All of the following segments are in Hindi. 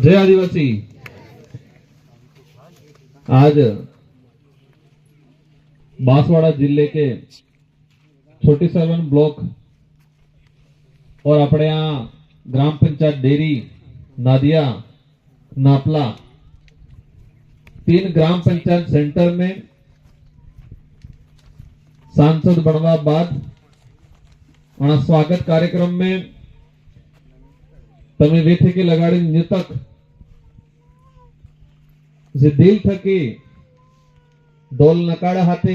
जय आदिवासी। आज बांसवाड़ा जिले के छोटी सरवन ब्लॉक और अपने यहाँ ग्राम पंचायत डेरी नादिया नापला 3 ग्राम पंचायत सेंटर में सांसद बनवा बाद स्वागत कार्यक्रम में तमे वेथे के लगाड़ी नितक जे दिल थके डोल नकाड़ा हाथे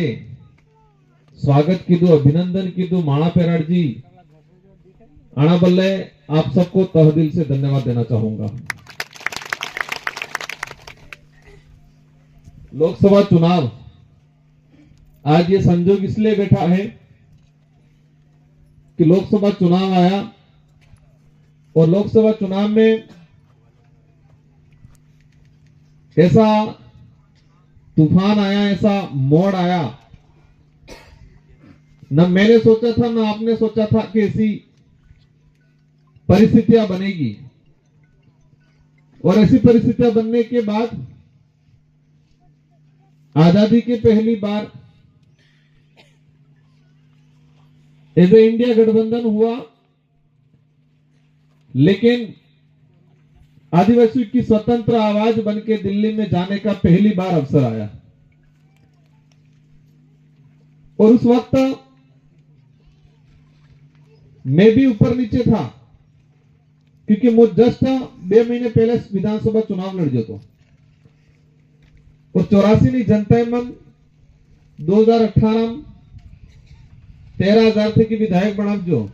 स्वागत कीधु, अभिनंदन कीधु माणा पेराड़ जी आना बल्ले आप सबको तह दिल से धन्यवाद देना चाहूंगा। लोकसभा चुनाव आज ये संजोग इसलिए बैठा है कि लोकसभा चुनाव आया और लोकसभा चुनाव में ऐसा तूफान आया, ऐसा मोड़ आया, न मैंने सोचा था न आपने सोचा था कि ऐसी परिस्थितियां बनेगी। और ऐसी परिस्थितियां बनने के बाद आजादी के पहली बार एज ए इंडिया गठबंधन हुआ, लेकिन आदिवासी की स्वतंत्र आवाज बनके दिल्ली में जाने का पहली बार अवसर आया। और उस वक्त मैं भी ऊपर नीचे था, क्योंकि मुझ जस्ट 2 महीने पहले विधानसभा चुनाव लड़ जो और 84 ની जनता मन 2018 13,000 थे कि विधायक बनावजो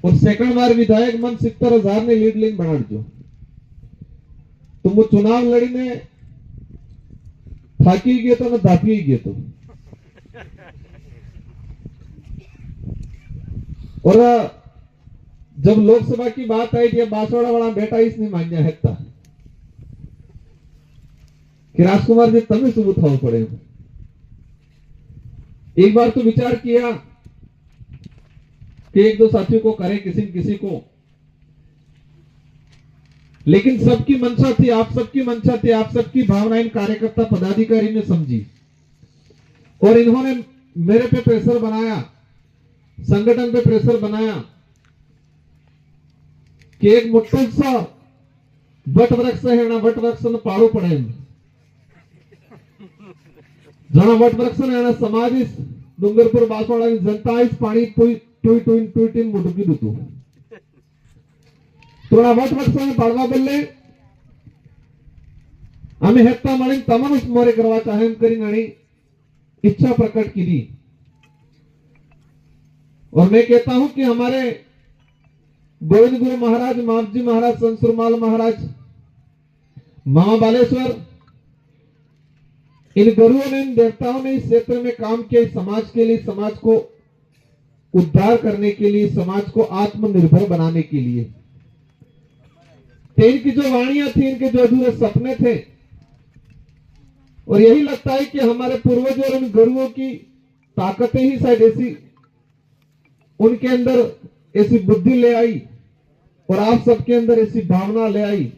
और सेकंड बार विधायक मन 70,000 ने लीड लाइन बनावजो। तो वो चुनाव लड़ी ने थाकी गए तो न धापी गए तो। और जब लोकसभा की बात आई थी बांसवाड़ा वाला बेटा इस नहीं मान्या है कि राजकुमार जी तमें सबूत होना पड़े। एक बार तो विचार किया कि 1-2 साथियों को करे किसी को, लेकिन सबकी मंशा थी, आप सबकी मंशा थी, आप सबकी भावनाएं कार्यकर्ता पदाधिकारी ने समझी और इन्होंने मेरे पे प्रेशर बनाया, संगठन पे प्रेशर बनाया कि एक मोटो सा वट वृक्ष है ना, वट वृक्ष ने पाड़ो पड़े जना वट वृक्ष ने समाज डूंगरपुर बांसवाड़ा की जनता इस पानी टूईटीन मुटकी दूतू थोड़ा वट वृक्ष ने पाड़वा बल्ले हमें हेक्ता मळीने तमन मोरे करवा चाहे एम करीने इच्छा प्रकट की दी। और मैं कहता हूं कि हमारे गोविंद गुरु महाराज, मावजी महाराज, संसुरमाल महाराज, मामा बालेश्वर, इन गुरुओं ने, इन देवताओं ने इस क्षेत्र में काम किया, समाज के लिए, समाज को उद्धार करने के लिए, समाज को आत्मनिर्भर बनाने के लिए। इनकी जो वाणियां थी, इनके जो अधूरे सपने थे, और यही लगता है कि हमारे पूर्वजों और इन गुरुओं की ताकतें ही शायद ऐसी उनके अंदर ऐसी बुद्धि ले आई और आप सबके अंदर ऐसी भावना ले आई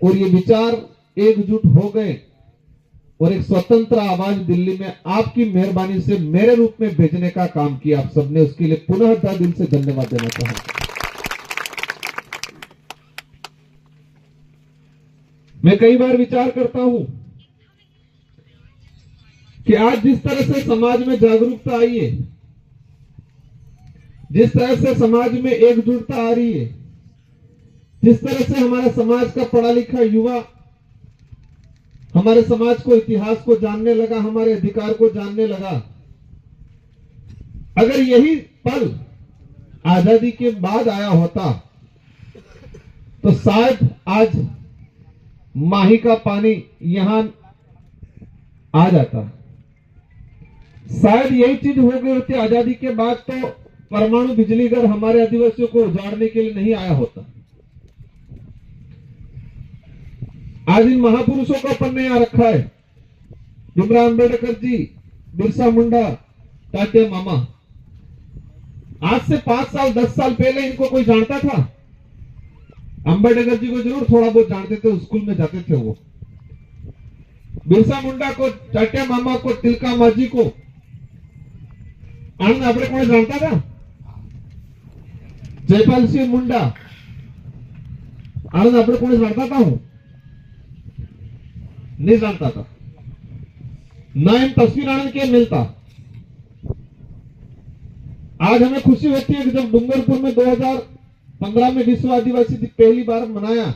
और ये विचार एकजुट हो गए और एक स्वतंत्र आवाज दिल्ली में आपकी मेहरबानी से मेरे रूप में भेजने का काम किया आप सबने। उसके लिए पुनः दिल से धन्यवाद देना चाहूंगा। मैं कई बार विचार करता हूं कि आज जिस तरह से समाज में जागरूकता आई है, जिस तरह से समाज में एकजुटता आ रही है, जिस तरह से हमारे समाज का पढ़ा लिखा युवा हमारे समाज को, इतिहास को जानने लगा, हमारे अधिकार को जानने लगा, अगर यही पल आजादी के बाद आया होता तो शायद आज माही का पानी यहां आ जाता। शायद यही चीज हो गई होती आजादी के बाद तो परमाणु बिजली घर हमारे आदिवासियों को उजाड़ने के लिए नहीं आया होता। आज इन महापुरुषों को अपन ने यहां रखा है, भीमराव अंबेडकर जी, बिरसा मुंडा, तात्या मामा। आज से 5 साल 10 साल पहले इनको कोई जानता था? अंबेडकर जी को जरूर थोड़ा बहुत जानते थे, स्कूल में जाते थे वो। बिरसा मुंडा को, चाटिया मामा को, तिलका मांझी को आनंद अपने को जानता था? जयपाल सिंह मुंडा आनंद अपने को जानता था? हूं नहीं जानता था ना, इन तस्वीर आनंद के मिलता। आज हमें खुशी होती है कि जब डूंगरपुर में 2015 में विश्व आदिवासी दिवस पहली बार मनाया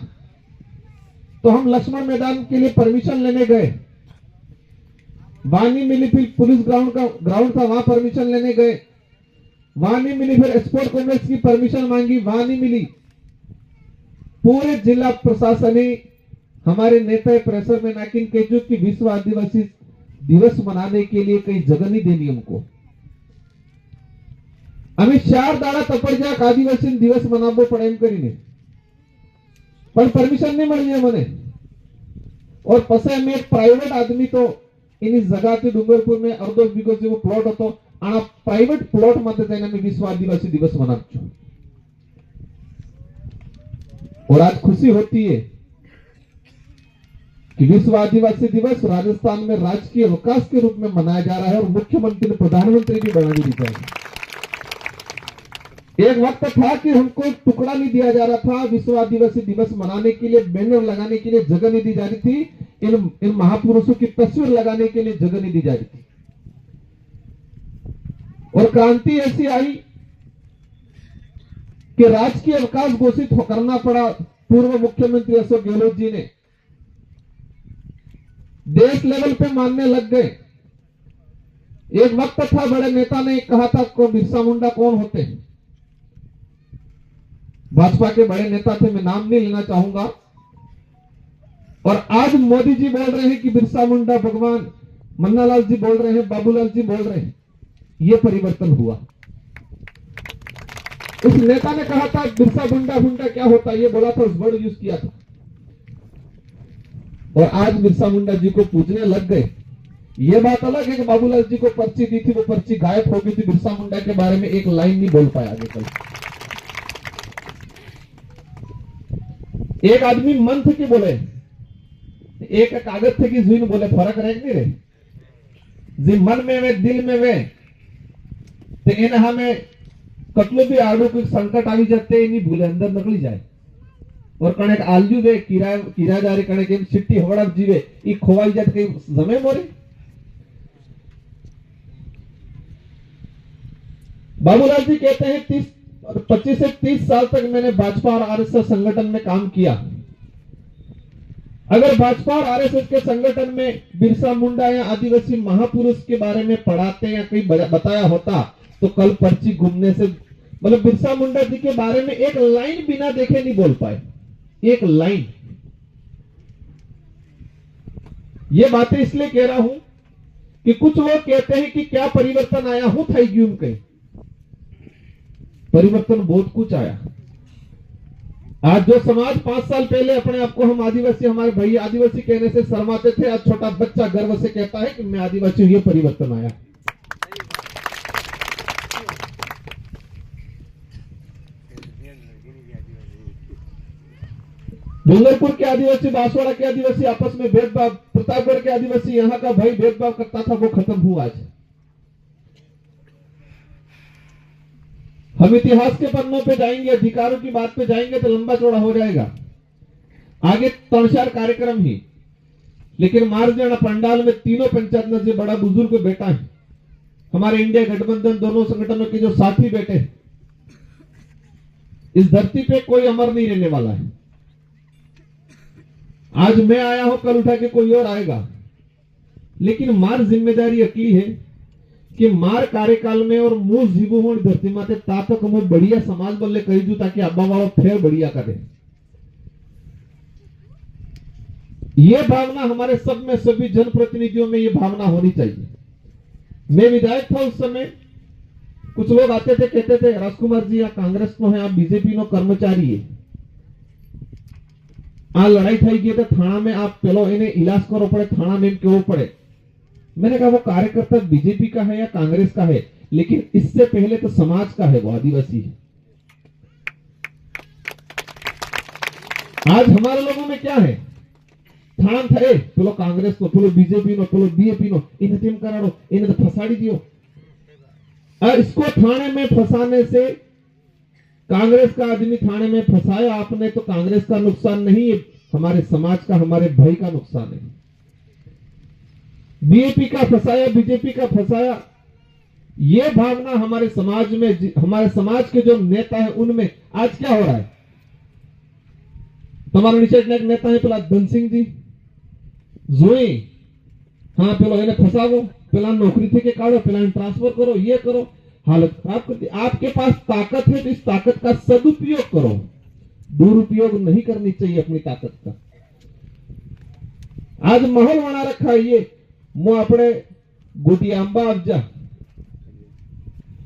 तो हम लक्ष्मण मैदान के लिए परमिशन लेने गए, वहां नहीं मिली, फिर पुलिस ग्राउंड था वहां परमिशन लेने गए, वहां नहीं मिली, फिर स्पोर्ट कॉम्प्लेक्स की परमिशन मांगी, वहां नहीं मिली। पूरे जिला प्रशासन ही हमारे नेता प्रेशर में नाकिन केजू की विश्व आदिवासी दिवस मनाने के लिए कई जगह नहीं देनी हमको। हमें 4 दाड़ा तपड़जाक आदिवासी दिवस मनावो पड़े एम करीने, पर परमिशन नहीं मળી મને। और पसे અમે एक प्राइवेट आदमी तो એની જગાથી ડુંગરપુર में अर्धो વીઘો જેવો પ્લોટ હતો, આ પ્રાઇવેટ પ્લોટ માંથી જઈને અમે વિશ્વ આદિવાसी दिवस मनावଛୁ। और आज खुशी होती है कि विश्व आदिवासी दिवस राजस्थान में राजकीय अवकाश के रूप में मनाया जा रहा है और मुख्यमंत्री ने प्रधानमंत्री भी बना दी है। एक वक्त था कि हमको एक टुकड़ा नहीं दिया जा रहा था, विश्व आदिवासी दिवस मनाने के लिए बैनर लगाने के लिए जगह नहीं दी जा रही थी, इन महापुरुषों की तस्वीर लगाने के लिए जगह नहीं दी जा रही थी। और क्रांति ऐसी आई कि राजकीय अवकाश घोषित करना पड़ा। पूर्व मुख्यमंत्री अशोक गहलोत जी ने देश लेवल पे मानने लग गए। एक वक्त था बड़े नेता ने कहा था को बिरसा मुंडा कौन होते हैं, भाजपा के बड़े नेता थे, मैं नाम नहीं लेना चाहूंगा। और आज मोदी जी बोल रहे हैं कि बिरसा मुंडा भगवान, मन्नालाल जी बोल रहे हैं, बाबूलाल जी बोल रहे हैं। ये परिवर्तन हुआ। उस नेता ने कहा था बिरसा मुंडा क्या होता है, ये बोला था, उस वर्ड यूज किया था। और आज बिरसा मुंडा जी को पूजने लग गए। ये बात अलग है कि बाबूलाल जी को पर्ची दी थी, वो पर्ची गायब हो गई थी, बिरसा मुंडा के बारे में एक लाइन नहीं बोल पाया आगे कल। एक आदमी मन थे कि बोले, एक कागज थे कि जुइन बोले, फर्क रह नहीं रहे। जी मन में वे दिल में वे तो इन हमें कतलो भी आड़ो कोई संकट આવી જતે એની ભૂલે અંદર નીકળી જાય। और कणेक आलजू वे किरायदारी कणेक एम सिट्टी हवड़ा जीवे ई खोवाई जात कई जमे मोरे। बाबूलाल जी कहते हैं 25 से 30 साल तक मैंने भाजपा और आरएसएस संगठन में काम किया। अगर भाजपा और आरएसएस के संगठन में बिरसा मुंडा या आदिवासी महापुरुष के बारे में पढ़ाते या कहीं बताया होता तो कल पर्ची घूमने से, मतलब बिरसा मुंडा जी के बारे में एक लाइन बिना देखे नहीं बोल पाए, एक लाइन। ये बातें इसलिए कह रहा हूं कि कुछ लोग कहते हैं कि क्या परिवर्तन आया, हूं था क्यों कहीं परिवर्तन बहुत कुछ आया। आज जो समाज 5 साल पहले अपने आप को हम आदिवासी, हमारे भाई आदिवासी कहने से शर्माते थे, आज छोटा बच्चा गर्व से कहता है कि मैं आदिवासी हूं। ये परिवर्तन आया। डूंगरपुर के आदिवासी, बांसवाड़ा के आदिवासी आपस में भेदभाव, प्रतापगढ़ के आदिवासी यहां का भाई भेदभाव करता था, वो खत्म हुआ आज। हम इतिहास के पन्नों पे जाएंगे, अधिकारों की बात पे जाएंगे तो लंबा चौड़ा हो जाएगा। आगे 3-4 कार्यक्रम ही, लेकिन मारजाना पंडाल में तीनों पंचायत में से बड़ा बुजुर्ग बेटा है, हमारे इंडिया गठबंधन दोनों संगठनों के जो साथी बेटे, इस धरती पे कोई अमर नहीं रहने वाला है। आज मैं आया हूं, कल उठा के कोई और आएगा, लेकिन मार जिम्मेदारी अकली है कि मार कार्यकाल में और मूल जीवो होने धरती माते तातक मो बढ़िया समाज बल्ले कही दू ताकि अब्बा वालों फिर बढ़िया करे। ये भावना हमारे सब में, सभी जनप्रतिनिधियों में ये भावना होनी चाहिए। मैं विधायक था उस समय, कुछ लोग आते थे कहते थे राजकुमार जी आप कांग्रेस नो है, आप बीजेपी नो कर्मचारी है, आ लड़ाई थी गई तो थाना में आप पेलो इन्हें इलाज करो पड़े, थाना में क्यों पड़े। मैंने कहा वो कार्यकर्ता बीजेपी का है या कांग्रेस का है, लेकिन इससे पहले तो समाज का है, वो आदिवासी है। आज हमारे लोगों में क्या है, थाना थे पेलो कांग्रेस नो, पेलो बीजेपी नो, पेलो बीएपी नो, इन टीम कराड़ो, इन्हें तो फसाड़ी दियो। और इसको थाने में फंसाने से, कांग्रेस का आदमी थाने में फंसाया आपने, तो कांग्रेस का नुकसान नहीं है, हमारे समाज का, हमारे भाई का नुकसान है। बीएपी का फंसाया, बीजेपी का फंसाया, ये भावना हमारे समाज में, हमारे समाज के जो नेता है उनमें आज क्या हो रहा है। તમારા નીચે એક नेता है પેલા ધનસિંહ जी જોઈ, हाँ પેલો એને ફસાવો, પેલા नौकरी थे के काढ़ो, पेला ट्रांसफर करो, ये करो, हालत खराब कर दी। आपके पास ताकत है तो इस ताकत का सदुपयोग करो, दुरुपयोग नहीं करनी चाहिए अपनी ताकत का। आज माहौल बना रखा है ये, मु अपने गुटियांबा अफजा,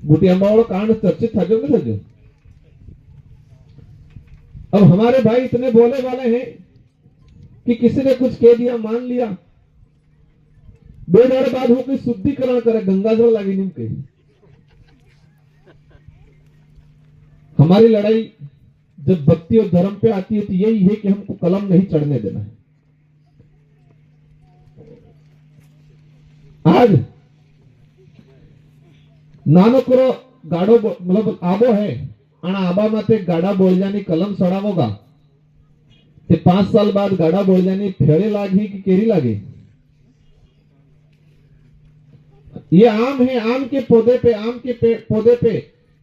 गुटियांबा वालों कांड चर्चित था जो नहीं था जो। अब हमारे भाई इतने बोले वाले हैं कि किसी ने कुछ कह दिया, मान लिया, 2 दिन बाद हो कोई शुद्धिकरण करे, गंगाजल लगी नीम के। हमारी लड़ाई जब भक्ति और धर्म पे आती है तो यही है कि हमको कलम नहीं चढ़ने देना है। आज नानो करो गाड़ो, मतलब आबो है, અને આબામાં ગાડા બોળજાની કલમ સડાવોગા તે 5 साल बाद गाड़ा बोळजानी फेड़े लागी कि केरी लागे। ये आम है, आम के पौधे पे, आम के पौधे पे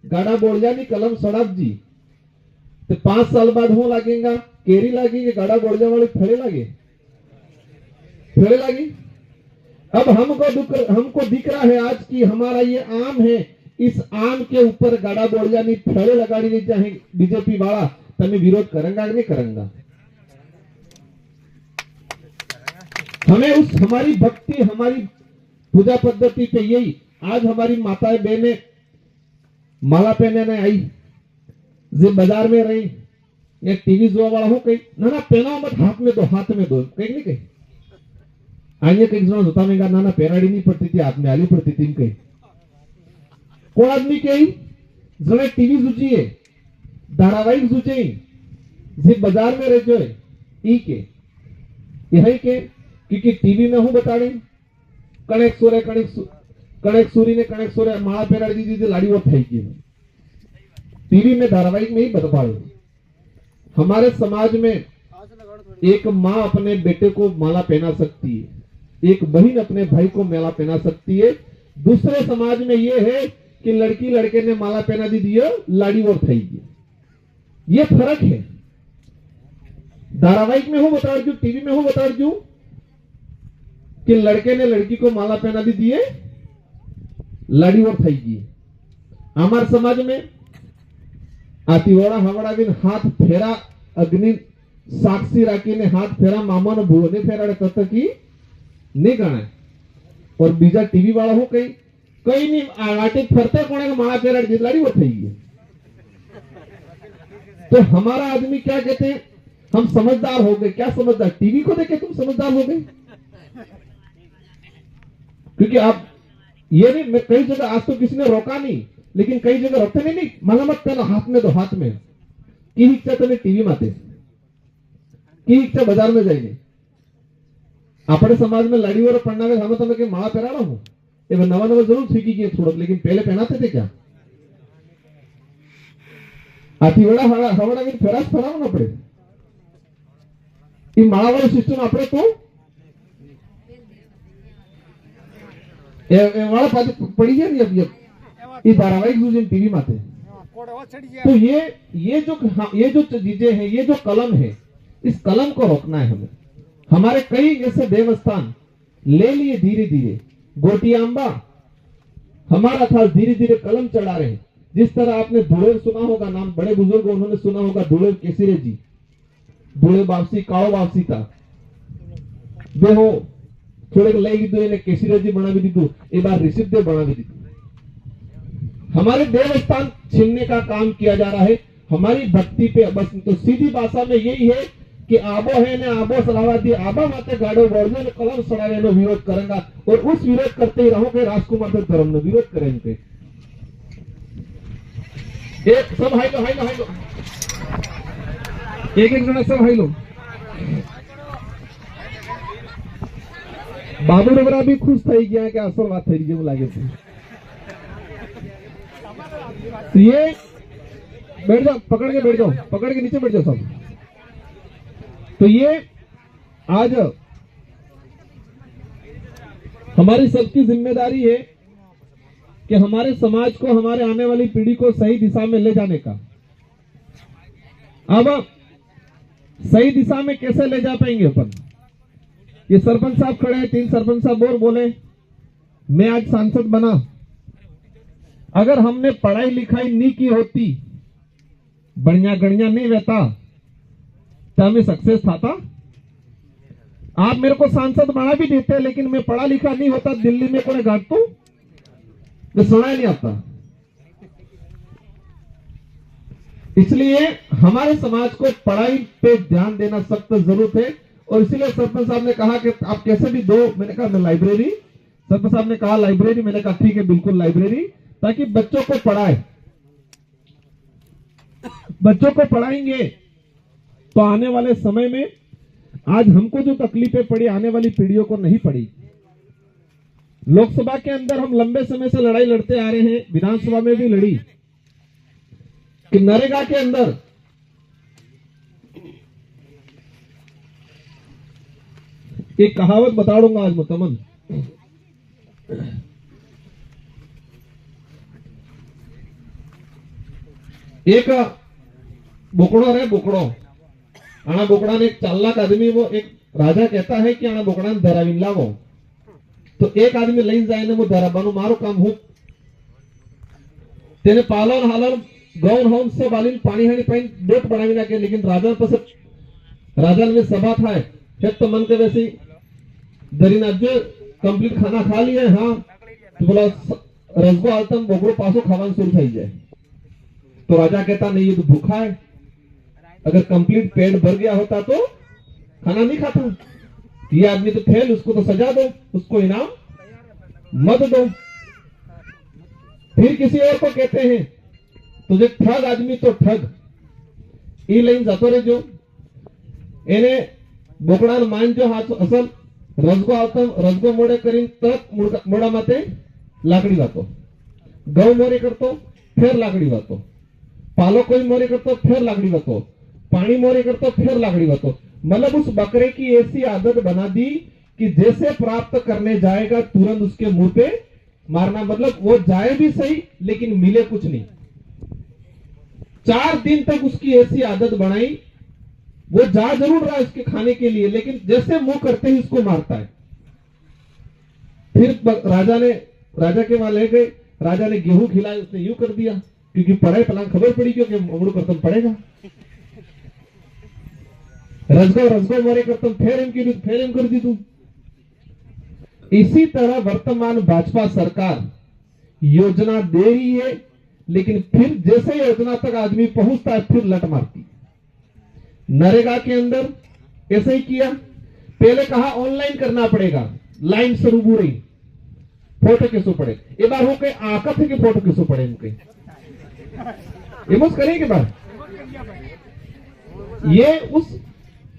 गाड़ा बोळजानी कलम सड़ाब जी, तो 5 साल बाद हो लागेगा, केरी लागी कि गाड़ा बोळजा वाली फेड़े लागे, फेड़े लागी। अब हमको दिख रहा है आज की हमारा ये आम है, इस आम के ऊपर गाड़ा बोळजानी फेड़े लगाड़ी नहीं चाहे बीजेपी वाला, तमे विरोध करेंगा कि नहीं करेंगा। हमें उस हमारी भक्ति, हमारी पूजा पद्धति पे यही, आज हमारी माताएं बहनें माला पहनने आई, जो बाजार में रही या टीवी जोवा वाला हो कहीं ना ना पहनाओ मत, हाथ में दो, हाथ में दो, कहीं नहीं कहीं आइए कहीं जन होता में ना ना पहनाड़ी नहीं पड़ती थी, हाथ में आली पड़ती थी कहीं। कोण आदमी कहीं जने टीवी जुझिए, धारावाहिक जुझे, जे बाजार में रह जाए ई के यही के, क्योंकि टीवी में हूं बताड़े कणेक सूरी ने कणेक सूर्य माला पहराड़ी दी थी, लाड़ी वो थई गई। टीवी में धारावाहिक में ही बताड़े। हमारे समाज में एक माँ अपने बेटे को माला पहना सकती है, एक बहन अपने भाई को माला पहना सकती है। दूसरे समाज में ये है कि लड़की लड़के ने माला पहना दी दियो, लाड़ी और थई गई। ये फर्क है। धारावाहिक में हो बता दू, टीवी में हो बता दू कि लड़के ने लड़की को माला पहना दी दिए, लाड़ी और थई गई। हमारे समाज में आतीवाड़ा हवाड़ा दिन हाथ फेरा अग्नि साक्षी राखी ने हाथ फेरा मामा ने भूवने फेराड़े तब तक की नहीं गणाय। और बीजा टीवी वाला हो कई नहीं आटे फरते कोने का माला फेराड़ दी, लाड़ी वो थई गई। तो हमारा आदमी क्या कहते हैं, हम समझदार हो गए। क्या समझदार? टीवी को देखे तुम समझदार हो गए। क्योंकि आप ये नहीं, मैं कई जगह आज तो किसी ने रोका नहीं, लेकिन कई जगह रोकते नहीं, माला मत पहना, हाथ में दो, हाथ में की इच्छा तुम्हें टीवी माते की इच्छा बाजार में जाइए। अपने समाज में लाड़ी वाला पढ़ना हमें तो मैं माला पहरा रहा हूं, नवा नवा जरूर सीखी गई थोड़ा, लेकिन पहले पहनाते थे क्या? आतीवाड़ा हवाड़ा में फेरास फराव ना पड़े, ये माला वाले सिस्टम अपने तो वाला पड़ी है नहीं। अब ये धारावाहिक दूसरे टीवी माते। तो ये जो चीजें हैं, ये जो कलम है, इस कलम को रोकना है हमें। हमारे कई ऐसे देवस्थान ले लिए धीरे धीरे। गोटियांबा हमारा था, धीरे धीरे कलम चढ़ा रहे हैं। जिस तरह आपने धुड़ेल सुना होगा, नाम बड़े बुजुर्ग उन्होंने सुना होगा, धुड़ेल केसरे जी, धुड़े वापसी काओ वापसी था बेहो थोड़े लई कीधु एने केसरे जी बनावी दीधु, ए बार ऋषभ देव बनावी दीधु। हमारे देवस्थान छीनने का काम किया जा रहा है हमारी भक्ति पे। बस तो सीधी भाषा में यही है कि आबो है ने आबो सलावा दी, आबा माते गाड़ो बोर्डो ने कलम सड़ावे नो विरोध करेंगे, और उस विरोध करते ही रहोगे। राजकुमार से धर्म नो विरोध करेंगे। एक सब हाई लो एक एक जन सब भाई लोग बाबू रबरा भी खुश થઈ ગયા કે અસલ વાત થઈ જેવું લાગે છે। तो ये बैठ जाओ, पकड़ के बैठ जाओ, पकड़ के नीचे बैठ जाओ सब। तो ये आज हमारी सबकी जिम्मेदारी है कि हमारे समाज को, हमारे आने वाली पीढ़ी को सही दिशा में ले जाने का। अब सही दिशा में कैसे ले जा पाएंगे अपन? ये सरपंच साहब खड़े हैं, 3 सरपंच साहब और बोले मैं आज सांसद बना, अगर हमने पढ़ाई लिखाई नहीं की होती, बढ़िया गणिया नहीं रहता, तो हमें सक्सेस था। आप मेरे को सांसद बना भी देते, लेकिन मैं पढ़ा लिखा नहीं होता, दिल्ली में कोने गांठ तो मैं सुना ही नहीं आता। इसलिए हमारे समाज को पढ़ाई पे ध्यान देना सख्त जरूरत है। और इसीलिए सरपंच साहब ने कहा कि आप कैसे भी दो, मैंने कहा मैं लाइब्रेरी, सरपंच साहब ने कहा लाइब्रेरी, मैंने कहा ठीक है बिल्कुल लाइब्रेरी, ताकि बच्चों को पढ़ाए। बच्चों को पढ़ाएंगे तो आने वाले समय में आज हमको जो तकलीफें पड़ी, आने वाली पीढ़ियों को नहीं पड़ी। लोकसभा के अंदर हम लंबे समय से लड़ाई लड़ते आ रहे हैं, विधानसभा में भी लड़ी कि नरेगा के अंदर एक कहावत बता दूंगा आज मुतमन। एक बोकड़ो रे बोकड़ो, आना बोकड़ा ने 4 लाख आदमी, वो एक राजा कहता है कि आना बोकड़ा ने धरावीन लावो, तो एक आदमी लई जाए ने वो धराबानु मारो काम हो, तेने पालन हालन गौन होन सब आलीन पानी हानी पाइन डोट बनावी नाखे। लेकिन राजा पास राजा में सभा था है तो मन के वैसे दरीना जो कंप्लीट खाना खा लिया है, हाँ तो बोला रसगो आलतम बोकड़ो पासो खावान शुरू થઈ જાય। तो राजा कहता नहीं ये तो भूखा है, अगर कंप्लीट पेट भर गया होता तो खाना नहीं खाता, ये आदमी तो फेल, उसको तो सजा दो, उसको इनाम मत दो। फिर किसी और को कहते हैं तो जो ठग आदमी तो ठग ई लाइन जातो रे, जो एने बोकड़ा मान जो हाथ असल रसगो આવતો, रसगो मोड़े करीन तक मोड़ा माते लाकड़ी वातो, गौ मोरे करतो फिर लाकड़ी वातो, पालो कोई मोरे करतो फिर लाकड़ी वातो, पानी मोरे करतो फिर लाकड़ी वातो। मतलब उस बकरे की ऐसी आदत बना दी कि जैसे प्राप्त करने जाएगा तुरंत उसके मुंह पे मारना। मतलब वो जाए भी सही लेकिन मिले कुछ नहीं। 4 दिन तक उसकी ऐसी आदत बनाई, वो जा जरूर रहा है उसके खाने के लिए, लेकिन जैसे मुंह करते ही उसको मारता है। फिर राजा के वहां ले गए, राजा ने गेहूं खिलाया, उसने यूं कर दिया, क्योंकि पढ़ाई पलान खबर पड़ी क्योंकि अमड़ू करतम पड़ेगा। रसगो मोरे करतम फिर एम कर दी तू। इसी तरह वर्तमान भाजपा सरकार योजना दे रही है, लेकिन फिर जैसे योजना तक आदमी पहुंचता है फिर लट मारती। नरेगा के अंदर ऐसे ही किया, पहले कहा ऑनलाइन करना पड़ेगा, लाइन से रूबू रही, फोटो किसो पड़े, ये बार हो के आका थे कि फोटो किसो पड़े इनके इमोस करें के बार। ये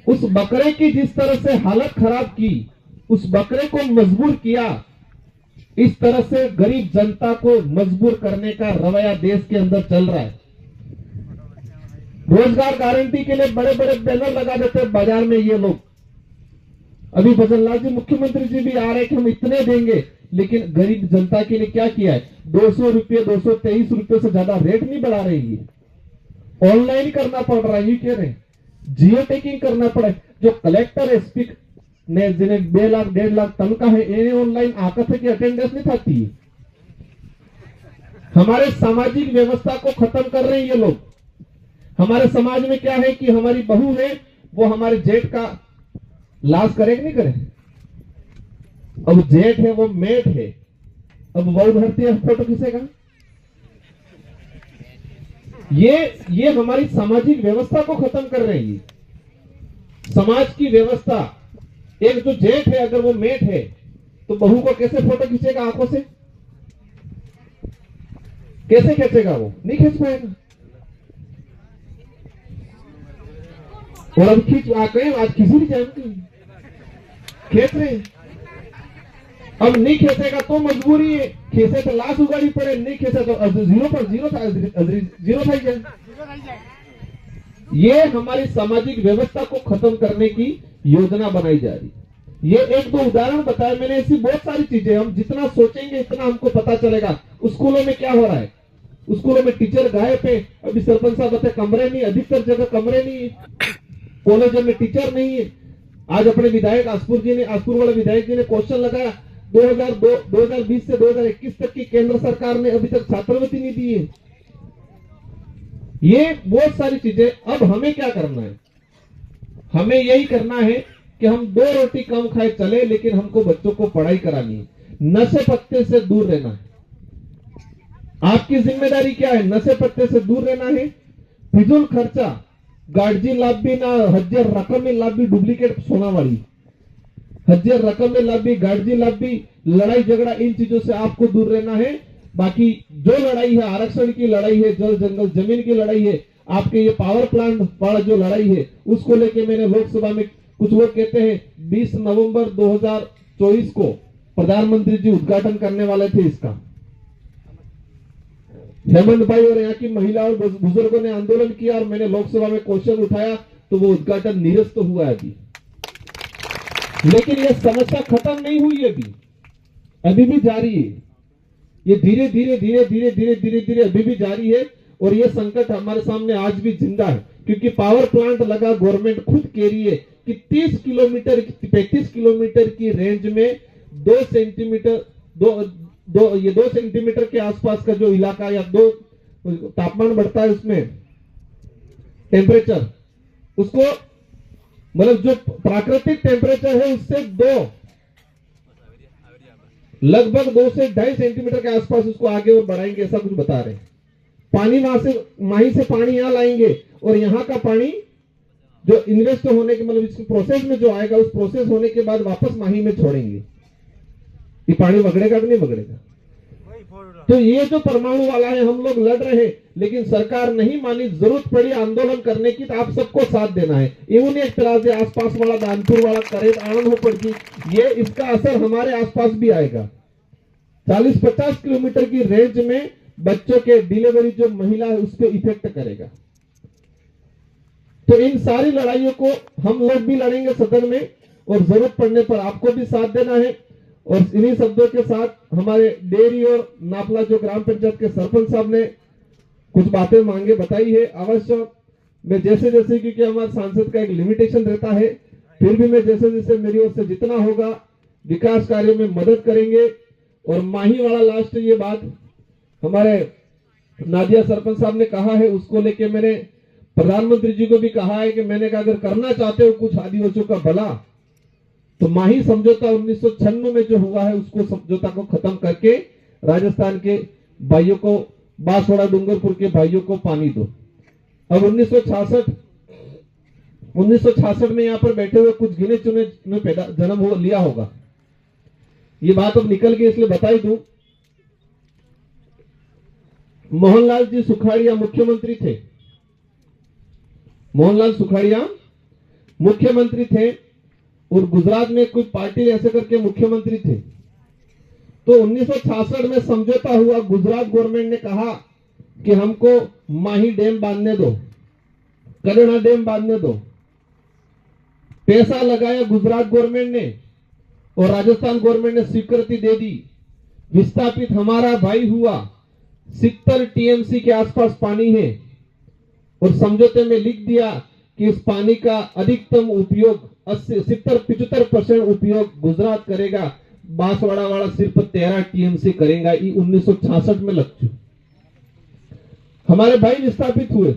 उस बकरे की जिस तरह से हालत खराब की, उस बकरे को मजबूर किया, इस तरह से गरीब जनता को मजबूर करने का रवैया देश के अंदर चल रहा है। रोजगार गारंटी के लिए बड़े बड़े बैनर लगा देते हैं बाजार में ये लोग। अभी भजनलाल जी मुख्यमंत्री जी भी आ रहे हैं कि हम इतने देंगे, लेकिन गरीब जनता के लिए क्या किया है? 200 रुपये 223 रुपये से ज्यादा रेट नहीं बढ़ा रही है। ऑनलाइन करना पड़ रहा है, ये कह रहे हैं जियो टैगिंग करना पड़े। जो कलेक्टर एसपी ने जिन्हें 2 लाख 1.5 लाख तनख्वाह है, इन्हें ऑनलाइन आकर थे कि अटेंडेंस नहीं थाती। हमारे सामाजिक व्यवस्था को खत्म कर रहे हैं ये लोग। हमारे समाज में क्या है कि हमारी बहू है, वो हमारे जेठ का लाश करे कि नहीं करे? अब जेठ है वो मेट है, अब बहू धरती है, फोटो खींचेगा। ये हमारी सामाजिक व्यवस्था को खत्म कर रहे हैं। समाज की व्यवस्था, एक जो जेठ है अगर वो मेट है तो बहू को कैसे फोटो खींचेगा? आंखों से कैसे खींचेगा? वो नहीं खींच पाएगा। और अब खींच आ गए, आज किसी भी जानती खेत रहे। अब नहीं खेसेगा तो मजबूरी है, खेसे तो लाश उगाड़ी पड़े, नहीं खेसे तो जीरो पर जीरो था, जीरो था जाए। ये हमारी सामाजिक व्यवस्था को खत्म करने की योजना बनाई जा रही। ये एक दो उदाहरण बताए मैंने, ऐसी बहुत सारी चीजें, हम जितना सोचेंगे इतना हमको पता चलेगा। स्कूलों में क्या हो रहा है, स्कूलों में टीचर गायब है। अभी सरपंच साहब बताए कमरे नहीं, अधिकतर जगह कमरे नहीं है, कॉलेजों में टीचर नहीं है। आज अपने विधायक आसपुर वाले विधायक जी ने क्वेश्चन लगाया, 2020 से 2021 तक की केंद्र सरकार ने अभी तक छात्रवृत्ति नहीं दी है। ये बहुत सारी चीजें। अब हमें क्या करना है, हमें यही करना है कि हम 2 रोटी कम खाए चले, लेकिन हमको बच्चों को पढ़ाई करानी है। नशे पत्ते से दूर रहना है। आपकी जिम्मेदारी क्या है, नशे पत्ते से दूर रहना है। फिजूल खर्चा, गाड़जी लाभी ना हजार रकम में लाभी, डुप्लीकेट सोनावाड़ी, हजार रकम में लाभी, गाड़जी लाभी, लड़ाई झगड़ा, इन चीजों से आपको दूर रहना है। बाकी जो लड़ाई है, आरक्षण की लड़ाई है, जल जंगल जमीन की लड़ाई है, आपके ये पावर प्लांट वाला जो लड़ाई है, उसको लेके मैंने लोकसभा में, कुछ लोग कहते हैं 20 नवंबर 2024 को प्रधानमंत्री जी उद्घाटन करने वाले थे इसका। हेमंत भाई और यहाँ की महिला और बुजुर्गों ने आंदोलन किया और मैंने लोकसभा में क्वेश्चन उठाया, तो वो उद्घाटन निरस्त हुआ है अभी। लेकिन यह समस्या खत्म नहीं हुई, अभी भी जारी है। ये धीरे धीरे धीरे धीरे धीरे धीरे धीरे अभी भी जारी है। और ये संकट हमारे सामने आज भी जिंदा है, क्योंकि पावर प्लांट लगा, गवर्नमेंट खुद कह रही है कि 30 किलोमीटर 35 किलोमीटर की रेंज में 2 सेंटीमीटर के आसपास का जो इलाका या 2 तापमान बढ़ता है, उसमें टेम्परेचर, उसको मतलब जो प्राकृतिक टेम्परेचर है उससे लगभग 2 से 2.5 सेंटीमीटर के आसपास उसको आगे और बढ़ाएंगे, ऐसा कुछ बता रहे हैं। पानी वहां से, माही से पानी यहां लाएंगे और यहाँ का पानी जो इन्वेस्ट होने के, मतलब इस प्रोसेस में जो आएगा, उस प्रोसेस होने के बाद वापस माही में छोड़ेंगे। ये पानी बगड़ेगा कि नहीं बगड़ेगा? तो ये जो परमाणु वाला है, हम लोग लड़ रहे हैं, लेकिन सरकार नहीं मानी। जरूरत पड़ी आंदोलन करने की तो आप सबको साथ देना है। इवन एक तरह से आसपास वाला, दानपुर वाला, करेद, आनंद हो पड़ती, ये इसका असर हमारे आसपास भी आएगा। 40-50 किलोमीटर की रेंज में बच्चों के डिलीवरी जो महिला है उस पर इफेक्ट करेगा। तो इन सारी लड़ाइयों को हम लोग भी लड़ेंगे सदन में, और जरूरत पड़ने पर आपको भी साथ देना है। और इन्हीं शब्दों के साथ हमारे डेरी और नापला जो ग्राम पंचायत के सरपंच साहब ने कुछ बातें मांगे बताई है। अवश्य मैं जैसे जैसे, क्योंकि हमारे सांसद का एक लिमिटेशन रहता है, फिर भी मैं जैसे जैसे मेरी ओर से जितना होगा विकास कार्य में मदद करेंगे। और माही वाला लास्ट ये बात हमारे नादिया सरपंच साहब ने कहा है, उसको लेके मैंने प्रधानमंत्री जी को भी कहा है कि मैंने कहा अगर करना चाहते हो कुछ आदिवासियों का भला, तो माही समझौता 1996 में जो हुआ है, उसको समझौता को खत्म करके राजस्थान के भाइयों को, बांसवाड़ा डूंगरपुर के भाइयों को पानी दो। अब 1966 में यहाँ पर बैठे हुए कुछ गिने चुने में पैदा जन्म लिया होगा। ये बात अब निकल गई, इसलिए बताई दूं। मोहनलाल जी सुखाड़िया मुख्यमंत्री थे। मोहनलाल सुखाड़िया मुख्यमंत्री थे और गुजरात में कुछ पार्टी ऐसे करके मुख्यमंत्री थे। तो 1966 में समझौता हुआ, गुजरात गवर्नमेंट ने कहा कि हमको माही डैम बांधने दो, करेना डैम बांधने दो। पैसा लगाया गुजरात गवर्नमेंट ने और राजस्थान गवर्नमेंट ने स्वीकृति दे दी। विस्थापित हमारा भाई हुआ, 70 टीएमसी के आसपास पानी है, और समझौते में लिख दिया कि इस पानी का अधिकतम उपयोग 70-75% उपयोग गुजरात करेगा, बांसवाड़ा वाला सिर्फ 13 टीएमसी करेगा। ये 1966 में लग चुका। हमारे भाई विस्थापित हुए,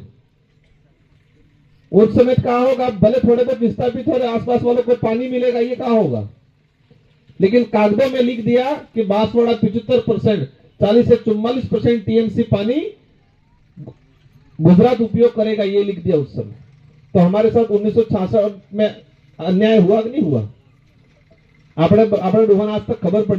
उस समय कहा होगा भले थोड़े बहुत विस्थापित हो रहे, आसपास वालों को पानी मिलेगा, ये कहा होगा। लेकिन कागजों में लिख दिया कि बांसवाड़ा 75%, 40 से 44% टीएमसी पानी गुजरात उपयोग करेगा, ये लिख दिया उस समय। तो हमारे साथ 1966 में अन्याय हुआ कि नहीं हुआ? આપણે ડોહાને આજ તક ખબર પડી